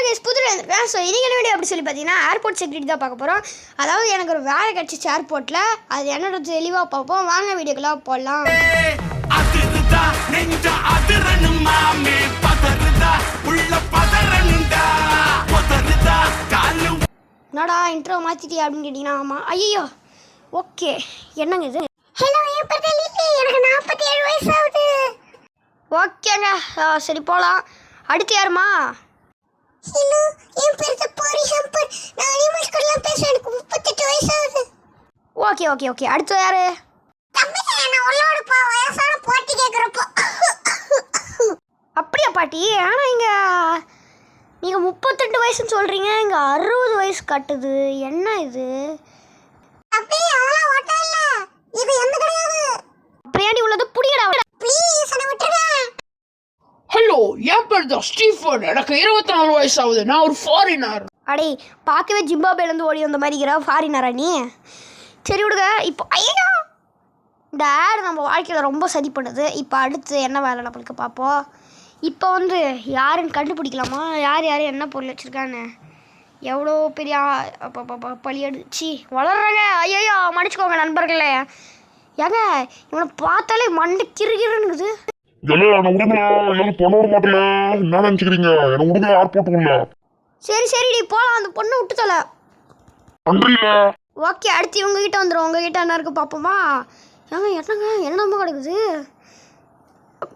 Guys புதுல இருக்கேன். So இன்னைக்கு என்ன வீடியோ அப்படி சொல்லி பார்த்தீங்கன்னா ஏர்போர்ட் செக்யூரிட்டி தான் பார்க்க போகிறோம். அதாவது எனக்கு ஒரு வேலை கிடச்சிச்சு ஏர்போர்ட்டில். அது என்னோட தெளிவாக பார்ப்போம். வாங்க வீடியோக்குள்ள போடலாம். என்னடா இன்ட்ரோ மாற்றிட்டியா அப்படின்னு கேட்டிங்கன்னா ஆமாம். ஐயோ ஓகே என்னங்க இது? ஹலோ என் பேர் லில்லி, எனக்கு 47 வயசு ஆகுது. ஓகேங்க சரி போகலாம். அடுத்து யாருமா? ஹலோ என் பேர் தப்பாரி சம்பர், நான் அனிமல்ஸ் கூடலாம் பேசுறேன், எனக்கு 38 வயசு ஆகுது. ஓகே ஓகே ஓகே அடுத்து யாரு? தம்பி நான் உள்ளோட வயசான போட்டி கேட்குறப்போ. அப்படியா பாட்டி? ஆனால் இங்கே நீங்கள் 38 வயசுன்னு சொல்கிறீங்க, இங்கே 60 வயசு காட்டுது. என்ன இது? தம்பி அதெல்லாம் ஓட்டம் இல்லை, இது எந்த கிடையாது. பிரியாணி உள்ளது புடியடா. ப்ளீஸ் என்னை விட்டுருங்க. ஹலோ என் பேர் தான் ஸ்டீஃபன், எனக்கு 24 வயசு ஆகுது. நான் ஒரு ஃபாரினர். அடே பார்க்கவே ஜிம்பாபேலேருந்து ஓடி வந்த மாதிரிங்கிற ஃபாரினரா நீ? சரி விடுங்க. இப்போ ஐயோ இந்த ஆடு நம்ம வாழ்க்கையில் ரொம்ப சதி பண்ணுது. இப்போ அடுத்து என்ன வேலை நம்மளுக்கு பார்ப்போம். இப்போ வந்து யாருன்னு கண்டுபிடிக்கலாமா? யார் யார் என்ன பொருள் வச்சுருக்கான்னு. எவ்வளோ பெரிய பழி அடிச்சு வளர்றாங்க. ஐயோ மன்னிச்சுக்கோங்க நண்பர்களே. ஏங்க இவனை பார்த்தாலே மண்டை கிறுகிறுன்னுக்குது. சரி சரி நீ போகலாம், அந்த பொண்ணை விட்டு தல. ஓகே அடுத்து இவங்ககிட்ட வந்துடும். உங்ககிட்ட என்ன இருக்குது பார்ப்போமா? ஏங்க என்னங்க என்னமோ கிடக்குது.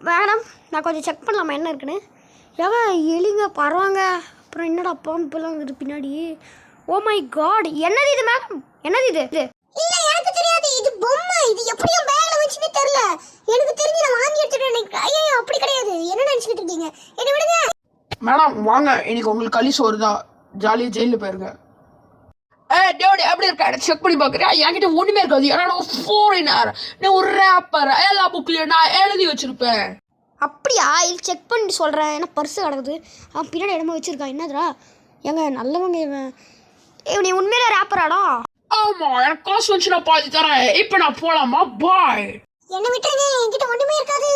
மேடம் நான் கொஞ்சம் செக் பண்ணலாமா என்ன இருக்குன்னு? ஏங்க எலிங்க பரவாங்க. அப்புறம் என்னடா பம்பெல்லாம் இருக்குது பின்னாடி. ஓ மை காட், என்னது இது மேடம்? என்னது இது? இல்ல எனக்கு தெரியாது, இது பொம்மை. இது எப்படியும் பேக்ல வச்சுனே தெரியல. எனக்கு தெரிஞ்சு நான் வாங்கி எடுத்துட்டேன். ஐயோ அப்படி கிடையாது, என்ன நினைச்சிட்டு இருக்கீங்க? என்ன விடுங்க மேடம் வாங்க, இன்னைக்கு உங்களுக்கு களி சோறு தான். ஜாலியாக ஜெயிலில் போயிருங்க. டேடி எப்படி இருக்கா செக் பண்ணி பார்க்குறேன். என்கிட்ட ஒன்றுமே இருக்காது, ஏன்னா நான் ஃபாரினர், நான் ஒரு ரேப்பர். எல்லா புக்லையும் நான் எழுதி வச்சிருப்பேன். அப்படியா? இது செக் பண்ணி சொல்கிறேன். ஏன்னா பர்ஸு கிடக்குது. அவன் பின்னாடி இடமா வச்சுருக்கான். என்னதுடா? ஏங்க நல்லவங்க இவன். நீ உண்மையிலே ரேப்பராடா? ஆமாம், எனக்கு காசு வச்சு நான் பாதி தரேன். இப்போ நான் போகலாமா? பாய். என்ன விட்டுருங்க, என்கிட்ட ஒண்ணுமே இருக்காது.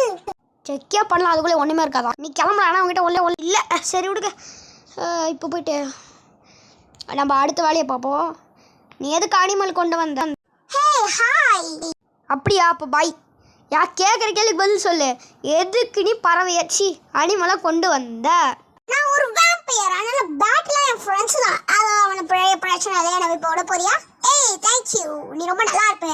செக்கே பண்ணலாம், அதுக்குள்ளே ஒன்றுமே இருக்காதான். நீ கிளம்புறானா? அவங்ககிட்ட ஒன்று இல்லை. சரி விடுங்க. இப்போ போயிட்டு நம்ம அடுத்த வேலையை பார்ப்போம். நீ எதுக்கு அனிமல் கொண்டு வந்த? Hey hi. அப்படியா? அப்போ பாய். கேட்குற கேள்விக்கு பதில் சொல்லு. எதுக்கு நீ பறவையாச்சு அனிமலை கொண்டு வந்த? நான் ஒரு வேம்பயர், அதனால பேட்ல என் ஃப்ரெண்ட்ஸ் தான். அது அவன பெரிய பிரச்சனை இல்லை. என்ன இப்போ விட போறியா? ஏய் தேங்க் யூ, நீ ரொம்ப நல்லா இருப்ப.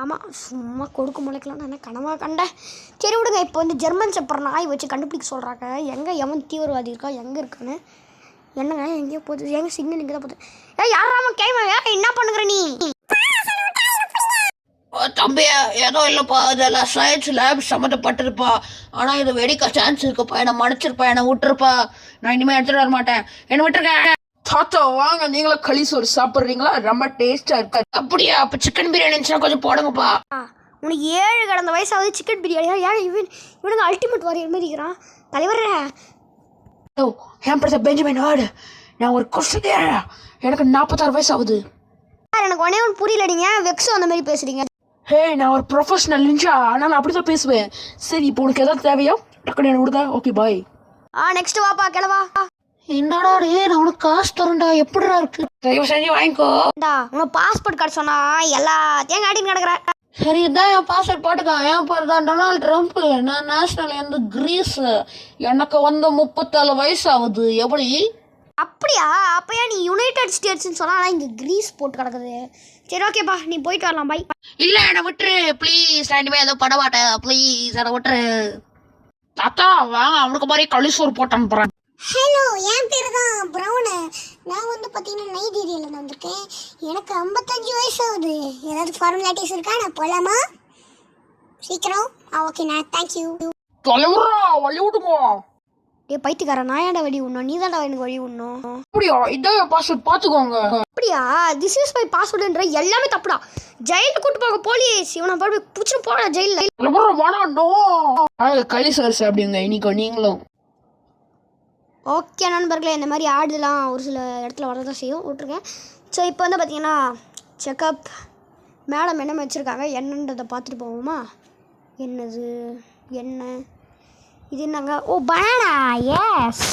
ஆமாம் சும்மா கொடுக்க முளைக்கலாம் நான் கனவா கண்டேன். சரி விடுங்க. இப்போ வந்து ஜெர்மன் செப்பர் நாய் வச்சு கண்டுபிடிக்க சொல்கிறாங்க. எங்கே எவன் தீவிரவாதி இருக்கா எங்கே இருக்கான்னு. என்னங்க எங்கேயோ போகுது. எங்கே சிக்னல் இங்கே தான் போகுது. யாராம கேம என்ன பண்ணுகிற நீ? தம்பி ஏதோ இல்லைப்பா, அதெல்லாம் சயின்ஸ் லேப் சம்மந்தப்பட்டிருப்பா. ஆனால் இது வெடிக்க சான்ஸ் இருக்குப்பா. என்னை மன்னிச்சிருப்பா, என்னை விட்டுருப்பா. நான் இனிமேல் எடுத்துகிட்டு வர மாட்டேன், என்னை விட்டுருக்கேன். தாத்தா வாங்க, நீங்களும் களி சோறு சாப்பிட்றீங்களா? ரொம்ப டேஸ்ட்டாக இருக்கு. அப்படியா? அப்போ சிக்கன் பிரியாணி இருந்துச்சுன்னா கொஞ்சம் போடுங்கப்பா. உனக்கு 7 கடந்த வயசாவது சிக்கன் பிரியாணியா? ஏன் இவனுங்க அல்டிமேட் வாரியர் மாதிரி இருக்கிறான் தலைவர். என் பேர் பெஞ்சமின் ஹார்டு, நான் ஒரு கொஸ்டின். எனக்கு 46 வயசு ஆகுது. எனக்கு உடனே ஒன்று புரியலடிங்க. வெக்ஸோ அந்த மாதிரி பேசுறீங்க. ஹே நான் ஒரு ப்ரொஃபஷனல் நிஞ்சா, ஆனால் நான் அப்படி தான் பேசுவேன். சரி இப்போ உனக்கு எதாவது தேவையா? டக்குனு என்ன விடுதா? Okay bye. நெக்ஸ்ட் வாப்பா கிளவா. என்னடா ரே, நான் உனக்கு காசு தரேன்டா. எப்படிடா இருக்கு? தயவு செஞ்சு வாங்கிக்கோ. உனக்கு பாஸ்போர்ட் கார்டு சொன்னா எல்லாத்தையும் காட்டின்னு கிடக்குறேன். சரி இதான் என் பாஸ்போர்ட் போட்டுக்கா. என் பேர் தான் டொனால்ட் ட்ரம்ப். நான் நேஷனல் வந்து கிரீஸ். எனக்கு வந்து 34 வயசு ஆகுது. எப்படி? அப்படியா? அப்போ ஏன் நீ யுனைடெட் ஸ்டேட்ஸ்ன்னு சொன்னால் இங்கே கிரீஸ் போட்டு கிடக்குது. சரி ஓகேப்பா நீ போயிட்டு வரலாம் பாய். இல்லை என்னை விட்டுரு ப்ளீஸ், நான் இனிமேல் எதுவும் பண்ண மாட்டேன். ப்ளீஸ் என்னை விட்டுரு. தாத்தா வாங்க, அவனுக்கு மாதிரி களிசோறு போட்டு அனுப்புறேன். ஹலோ என் பேர் தான் ப்ரௌனு. நான் வந்து பார்த்தீங்கன்னா நைஜீரியாவில் வந்திருக்கேன். எனக்கு 55 வயசு ஆகுது. ஏதாவது ஃபார்மாலிட்டிஸ் இருக்கா? நான் போகலாமா சீக்கிரம்? ஓகே நான் தேங்க்யூ. தலைவரா வழி விடுங்க. பைத்தியக்காரன் நான் ஏன்டா வழி விடணும்? நீ தான்டா எனக்கு வழி விடணும். அப்படியா? இதான் என் பாஸ்போர்ட் பார்த்துக்கோங்க. அப்படியா? திஸ் இஸ் மை பாஸ்வேர்டுன்ற எல்லாமே தப்புடா. ஜெயிலுக்கு கூட்டு போக போலீஸ். இவனை போய் பிடிச்சிட்டு போடா ஜெயிலில். களி சோறு அப்படிங்க இன்னைக்கு நீங்களும். ஓகே நண்பர்களே, இந்த மாதிரி ஆடுலாம் ஒரு சில இடத்துல வரதான் செய்யும், விட்ருக்கேன். ஸோ இப்போ வந்து பார்த்தீங்கன்னா செக்கப் மேடம் என்ன வச்சுருக்காங்க என்னன்றதை பார்த்துட்டு போவோமா? என்னது என்ன இது? என்னங்க? ஓ பனானா. எஸ்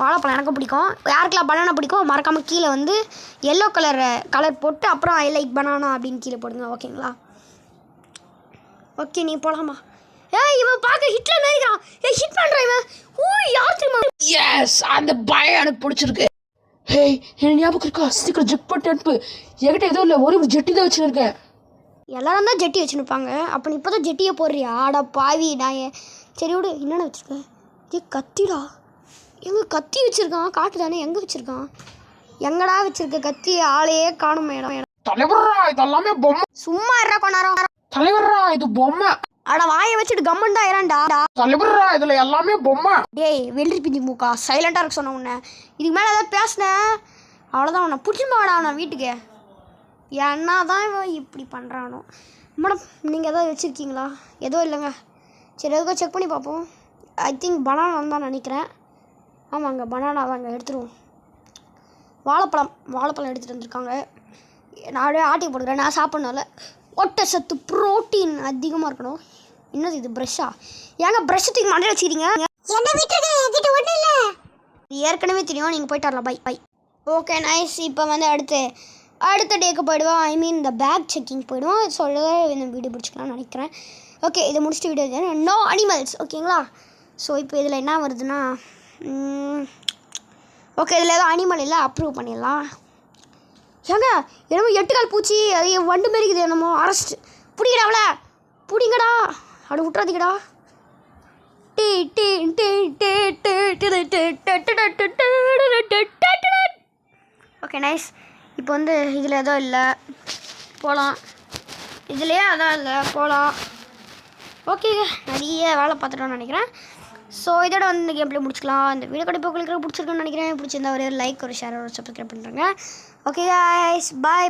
வாழைப்பழம் எனக்கும் பிடிக்கும். யாருக்கெல்லாம் பனானா பிடிக்கும் மறக்காமல் கீழே வந்து எல்லோ கலர் போட்டு அப்புறம் ஐ லைக் பனானா அப்படின்னு கீழே போடுங்க. ஓகேங்களா? ஓகே, நீ போகலாமா? இவன் பார்க்க ஹிட்லர் நினைக்கிறான். ஹிட் பண்ணுறான் இவன். யார் தெரியுமா? எஸ், அந்த பயம் எனக்கு பிடிச்சிருக்கு. ஹேய், என்ன ஞாபகம் இருக்கா? சீக்கிரம் ஜெட் போட்டு அனுப்பு. என்கிட்ட எதுவும் இல்லை, ஒரு ஜெட்டி தான் வச்சுருக்கேன். எல்லாரும் தான் ஜெட்டி வச்சுருப்பாங்க. அப்போ நீ இப்போ தான் ஜெட்டியை போடுறியா? ஆடா பாவி நான். சரி விடு, என்னென்ன வச்சுருக்கேன்? கத்திடா. எங்கே கத்தி வச்சுருக்கான்? காட்டு தானே, எங்கே வச்சுருக்கான்? எங்கடா வச்சுருக்க கத்தி? ஆளையே காணும் மேடம். தலைவரா, இதெல்லாமே பொம்மை. சும்மா இருறா கொண்டாரம். தலைவரா, இது பொம்மை. அட வாயை வச்சுட்டு கம்மண்டா இறான்டா. தலைவரா, இதுல எல்லாமே பொம்மை. டேய் வெள்ளரி பிஞ்சி மூக்கா, சைலண்டாக இருக்க சொன்ன உன்னை. இதுக்கு மேலே ஏதாவது பேசினேன் அவ்வளோதான். உன்னை பிடிச்சிருப்பாடா நான் வீட்டுக்கு. என்ன தான் இவன் இப்படி பண்ணுறானோ. மேடம் நீங்கள் எதாவது வச்சுருக்கீங்களா? எதுவும் இல்லைங்க. சரி எதுக்கோ செக் பண்ணி பார்ப்போம். ஐ திங்க் பனானா தான் நினைக்கிறேன். ஆமாங்க, பனானா தாங்க, எடுத்துருவோம். வாழைப்பழம் எடுத்துகிட்டு வந்திருக்காங்க. நான் அப்படியே ஆட்டி போடுறேன். நான் சாப்பிட்னால ஒட்டச்சத்து ப்ரோட்டீன் அதிகமாக இருக்கணும். என்னது இது? ப்ரெஷ்ஷா? ஏங்க ப்ரெஷ் தூக்கி மண்டையில் வச்சுக்கிறீங்க? ஏற்கனவே தெரியும், நீங்கள் போயிட்டு வரலாம். பை. Okay nice. இப்போ வந்து அடுத்த டேக்கு போயிடுவோம். ஐ மீன் இந்த பேக் செக்கிங் போயிடுவோம். சொல்ல இந்த வீடியோ பிடிச்சிக்கலாம்னு நினைக்கிறேன். ஓகே, இதை முடிச்சுட்டு வீடியோ நோ அனிமல்ஸ். ஓகேங்களா? ஸோ இப்போ இதில் என்ன வருதுன்னா, ஓகே இதில் ஏதோ அனிமல் இல்லை, அப்ரூவ் பண்ணிடலாம். ஏங்க என்னமோ 8 கால் பூச்சி அது வண்டு மாரிக்குது. என்னமோ அரெஸ்ட். பிடிக்கடா அவளை, பிடிங்கடா. அப்படி விட்டுறாதீங்கடா. Okay nice. இப்போ வந்து இதில் எதுவும் இல்லை, போகலாம். இதுலேயே அதான் இல்லை, போகலாம். ஓகேங்க, நிறைய வேலை பார்த்துட்டோன்னு நினைக்கிறேன். ஸோ இதோட வந்து இந்த கேம் பிளே முடிச்சுக்கலாம். இந்த வீடியோ கண்டிப்பாக உங்களுக்கு பிடிச்சிருக்குன்னு நினைக்கிறேன். பிடிச்சிருந்தா ஒரு லைக், ஒரு ஷேர், ஒரு சப்ஸ்கிரைப் பண்ணுறேங்க. ஓகே கைஸ், பாய்.